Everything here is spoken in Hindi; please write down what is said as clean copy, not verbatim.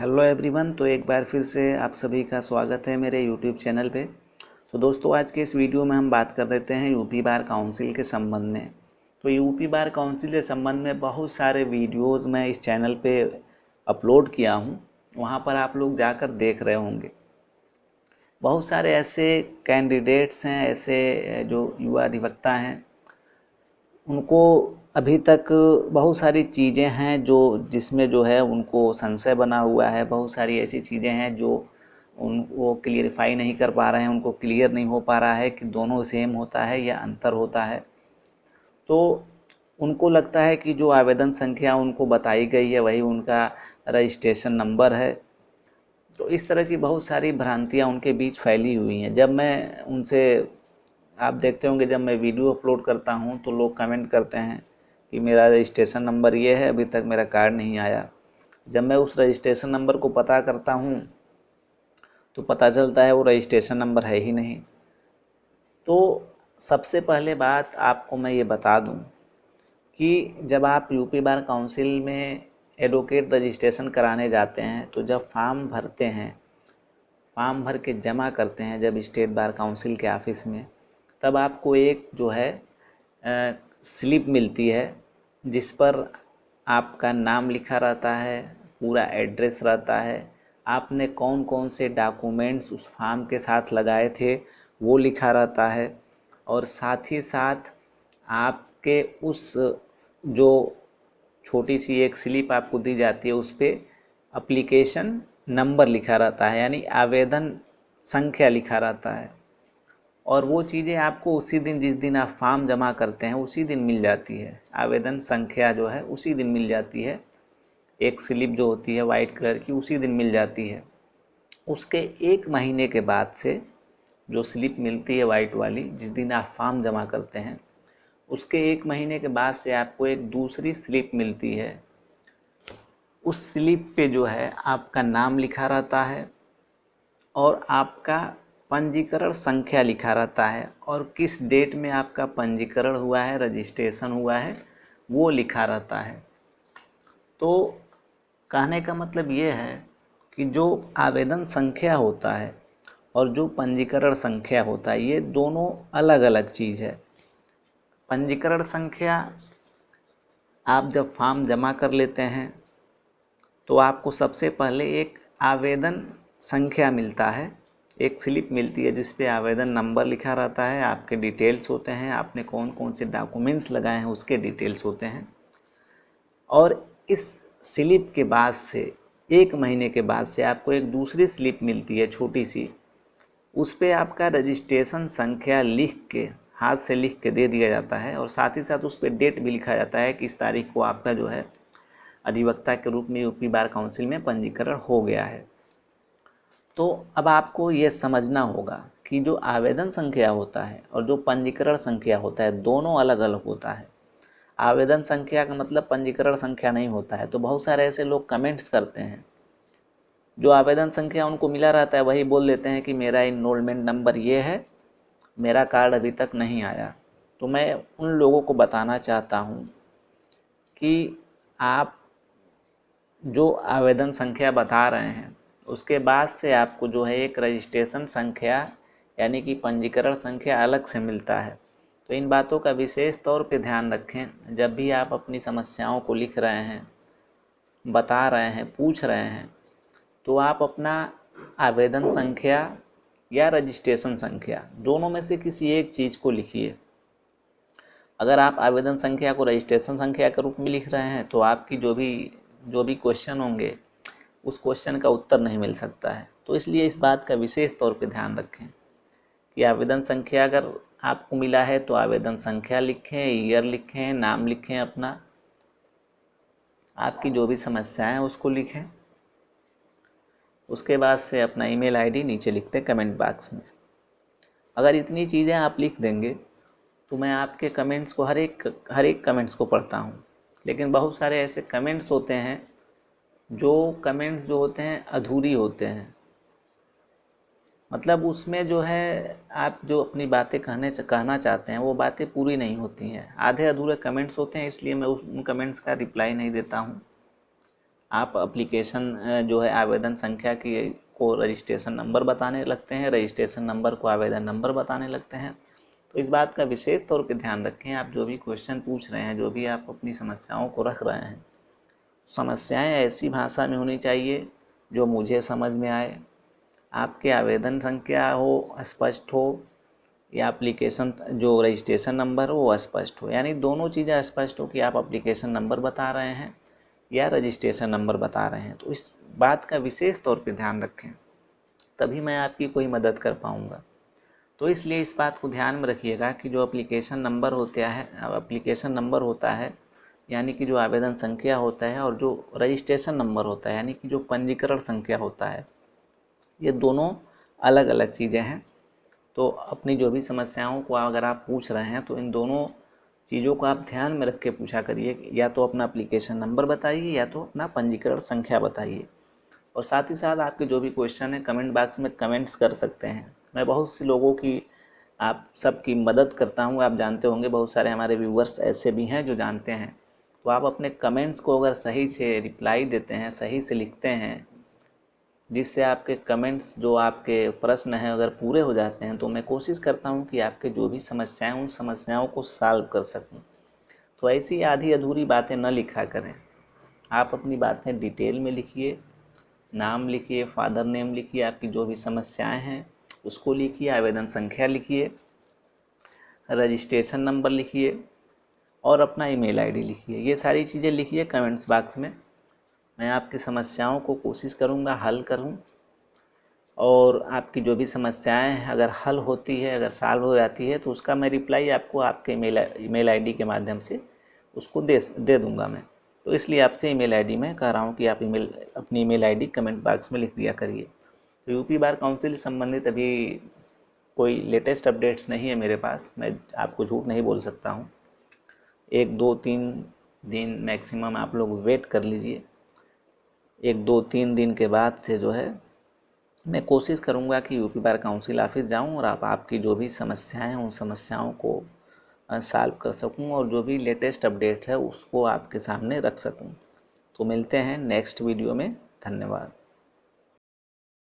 Hello everyone. तो एक बार फिर से आप सभी का स्वागत है मेरे यूट्यूब चैनल पे। तो दोस्तों, आज के इस वीडियो में हम बात कर लेते हैं यूपी बार काउंसिल के संबंध में। तो यूपी बार काउंसिल के संबंध में बहुत सारे वीडियोस मैं इस चैनल पे अपलोड किया हूँ, वहाँ पर आप लोग जाकर देख रहे होंगे। बहुत सारे ऐसे कैंडिडेट्स हैं, ऐसे जो युवा अधिवक्ता हैं, उनको अभी तक बहुत सारी चीज़ें हैं जिसमें जो है उनको संशय बना हुआ है। बहुत सारी ऐसी चीज़ें हैं जो वो क्लियरिफाई नहीं कर पा रहे हैं, उनको क्लियर नहीं हो पा रहा है कि दोनों सेम होता है या अंतर होता है। तो उनको लगता है कि जो आवेदन संख्या उनको बताई गई है वही उनका रजिस्ट्रेशन नंबर है। तो इस तरह की बहुत सारी भ्रांतियां उनके बीच फैली हुई हैं। जब मैं उनसे, आप देखते होंगे, जब मैं वीडियो अपलोड करता हूं तो लोग कमेंट करते हैं कि मेरा रजिस्ट्रेशन नंबर ये है, अभी तक मेरा कार्ड नहीं आया। जब मैं उस रजिस्ट्रेशन नंबर को पता करता हूं तो पता चलता है वो रजिस्ट्रेशन नंबर है ही नहीं। तो सबसे पहले बात आपको मैं ये बता दूं कि जब आप यूपी बार काउंसिल में एडवोकेट रजिस्ट्रेशन कराने जाते हैं तो जब फॉर्म भरते हैं, फॉर्म भर के जमा करते हैं जब स्टेट बार काउंसिल के ऑफिस में, तब आपको एक जो है स्लिप मिलती है जिस पर आपका नाम लिखा रहता है, पूरा एड्रेस रहता है, आपने कौन कौन से डॉक्यूमेंट्स उस फॉर्म के साथ लगाए थे वो लिखा रहता है, और साथ ही साथ आपके उस जो छोटी सी एक स्लिप आपको दी जाती है उस पर एप्लीकेशन नंबर लिखा रहता है, यानी आवेदन संख्या लिखा रहता है। और वो चीज़ें आपको उसी दिन, जिस दिन आप फॉर्म जमा करते हैं उसी दिन मिल जाती है। आवेदन संख्या जो है उसी दिन मिल जाती है। एक स्लिप जो होती है वाइट कलर की उसी दिन मिल जाती है। उसके एक महीने के बाद से जो स्लिप मिलती है वाइट वाली, जिस दिन आप फॉर्म जमा करते हैं उसके एक महीने के बाद से आपको एक दूसरी स्लिप मिलती है। उस स्लिप पे जो है आपका नाम लिखा रहता है और आपका पंजीकरण संख्या लिखा रहता है, और किस डेट में आपका पंजीकरण हुआ है, रजिस्ट्रेशन हुआ है, वो लिखा रहता है। तो कहने का मतलब ये है कि जो आवेदन संख्या होता है और जो पंजीकरण संख्या होता है, ये दोनों अलग अलग चीज़ है। पंजीकरण संख्या आप जब फॉर्म जमा कर लेते हैं तो आपको सबसे पहले एक आवेदन संख्या मिलता है, एक स्लिप मिलती है जिस पे आवेदन नंबर लिखा रहता है, आपके डिटेल्स होते हैं, आपने कौन कौन से डॉक्यूमेंट्स लगाए हैं उसके डिटेल्स होते हैं। और इस स्लिप के बाद से एक महीने के बाद से आपको एक दूसरी स्लिप मिलती है छोटी सी, उस पे आपका रजिस्ट्रेशन संख्या लिख के, हाथ से लिख के दे दिया जाता है, और साथ ही साथ उस पर डेट भी लिखा जाता है कि इस तारीख को आपका जो है अधिवक्ता के रूप में यूपी बार काउंसिल में पंजीकरण हो गया है। तो अब आपको ये समझना होगा कि जो आवेदन संख्या होता है और जो पंजीकरण संख्या होता है दोनों अलग अलग होता है। आवेदन संख्या का मतलब पंजीकरण संख्या नहीं होता है। तो बहुत सारे ऐसे लोग कमेंट्स करते हैं, जो आवेदन संख्या उनको मिला रहता है वही बोल देते हैं कि मेरा इनरोलमेंट नंबर ये है, मेरा कार्ड अभी तक नहीं आया। तो मैं उन लोगों को बताना चाहता हूँ कि आप जो आवेदन संख्या बता रहे हैं उसके बाद से आपको जो है एक रजिस्ट्रेशन संख्या यानी कि पंजीकरण संख्या अलग से मिलता है। तो इन बातों का विशेष तौर पे ध्यान रखें जब भी आप अपनी समस्याओं को लिख रहे हैं, बता रहे हैं, पूछ रहे हैं, तो आप अपना आवेदन संख्या या रजिस्ट्रेशन संख्या दोनों में से किसी एक चीज़ को लिखिए। अगर आप आवेदन संख्या को रजिस्ट्रेशन संख्या के रूप में लिख रहे हैं तो आपकी जो भी क्वेश्चन होंगे उस क्वेश्चन का उत्तर नहीं मिल सकता है। तो इसलिए इस बात का विशेष तौर पे ध्यान रखें कि आवेदन संख्या अगर आपको मिला है तो आवेदन संख्या लिखें, ईयर लिखें, नाम लिखें अपना, आपकी जो भी समस्या है उसको लिखें। उसके बाद से अपना ईमेल आईडी नीचे लिखते कमेंट बॉक्स में। अगर इतनी चीज़ें आप लिख देंगे तो मैं आपके कमेंट्स को, हर एक कमेंट्स को पढ़ता हूँ। लेकिन बहुत सारे ऐसे कमेंट्स होते हैं जो होते हैं अधूरी होते हैं, मतलब उसमें जो है आप जो अपनी बातें कहना चाहते हैं वो बातें पूरी नहीं होती हैं, आधे अधूरे कमेंट्स होते हैं। इसलिए मैं उन कमेंट्स का रिप्लाई नहीं देता हूँ। आप एप्लीकेशन जो है आवेदन संख्या की को रजिस्ट्रेशन नंबर बताने लगते हैं, रजिस्ट्रेशन नंबर को आवेदन नंबर बताने लगते हैं। तो इस बात का विशेष तौर पे ध्यान रखें। आप जो भी क्वेश्चन पूछ रहे हैं, जो भी आप अपनी समस्याओं को रख रहे हैं, समस्याएं ऐसी भाषा में होनी चाहिए जो मुझे समझ में आए। आपके आवेदन संख्या हो स्पष्ट हो, या एप्लीकेशन जो रजिस्ट्रेशन नंबर हो वो स्पष्ट हो, यानी दोनों चीज़ें स्पष्ट हो कि आप एप्लीकेशन नंबर बता रहे हैं या रजिस्ट्रेशन नंबर बता रहे हैं। तो इस बात का विशेष तौर पे ध्यान रखें, तभी मैं आपकी कोई मदद कर पाऊँगा। तो इसलिए इस बात को ध्यान में रखिएगा कि जो एप्लीकेशन नंबर होता है यानी कि जो आवेदन संख्या होता है, और जो रजिस्ट्रेशन नंबर होता है यानी कि जो पंजीकरण संख्या होता है, ये दोनों अलग अलग चीज़ें हैं। तो अपनी जो भी समस्याओं को अगर आप पूछ रहे हैं तो इन दोनों चीज़ों को आप ध्यान में रख के पूछा करिए। या तो अपना एप्लीकेशन नंबर बताइए या तो अपना पंजीकरण संख्या बताइए। और साथ ही साथ आपके जो भी क्वेश्चन है कमेंट बॉक्स में कमेंट्स कर सकते हैं। मैं बहुत से लोगों की आप सबकी मदद करता हूँ। आप जानते होंगे बहुत सारे हमारे व्यूवर्स ऐसे भी हैं जो जानते हैं। तो आप अपने कमेंट्स को अगर सही से रिप्लाई देते हैं, सही से लिखते हैं, जिससे आपके कमेंट्स जो आपके प्रश्न हैं अगर पूरे हो जाते हैं, तो मैं कोशिश करता हूं कि आपके जो भी समस्याएं उन समस्याओं को सॉल्व कर सकूं। तो ऐसी आधी अधूरी बातें न लिखा करें। आप अपनी बातें डिटेल में लिखिए, नाम लिखिए, फादर नेम लिखिए, आपकी जो भी समस्याएं हैं उसको लिखिए, आवेदन संख्या लिखिए, रजिस्ट्रेशन नंबर लिखिए और अपना ईमेल आईडी लिखिए। ये सारी चीज़ें लिखिए कमेंट्स बॉक्स में। मैं आपकी समस्याओं को कोशिश करूँगा हल करूँ, और आपकी जो भी समस्याएं हैं अगर हल होती है, अगर सॉल्व हो जाती है, तो उसका मैं रिप्लाई आपको आपके ईमेल आईडी के माध्यम से उसको दे दूंगा मैं। तो इसलिए आपसे ईमेल आईडी में कह रहा हूँ कि आप अपनी ईमेल आईडी कमेंट बॉक्स में लिख दिया करिए। तो यूपी बार काउंसिल से संबंधित अभी कोई लेटेस्ट अपडेट्स नहीं है मेरे पास, मैं आपको झूठ नहीं बोल सकता हूँ। 1-2-3 दिन मैक्सिमम आप लोग वेट कर लीजिए। 1-2-3 दिन के बाद से जो है मैं कोशिश करूंगा कि यूपी बार काउंसिल ऑफिस जाऊं और आपकी जो भी समस्याएं हैं उन समस्याओं को सॉल्व कर सकूं, और जो भी लेटेस्ट अपडेट है उसको आपके सामने रख सकूं। तो मिलते हैं नेक्स्ट वीडियो में। धन्यवाद।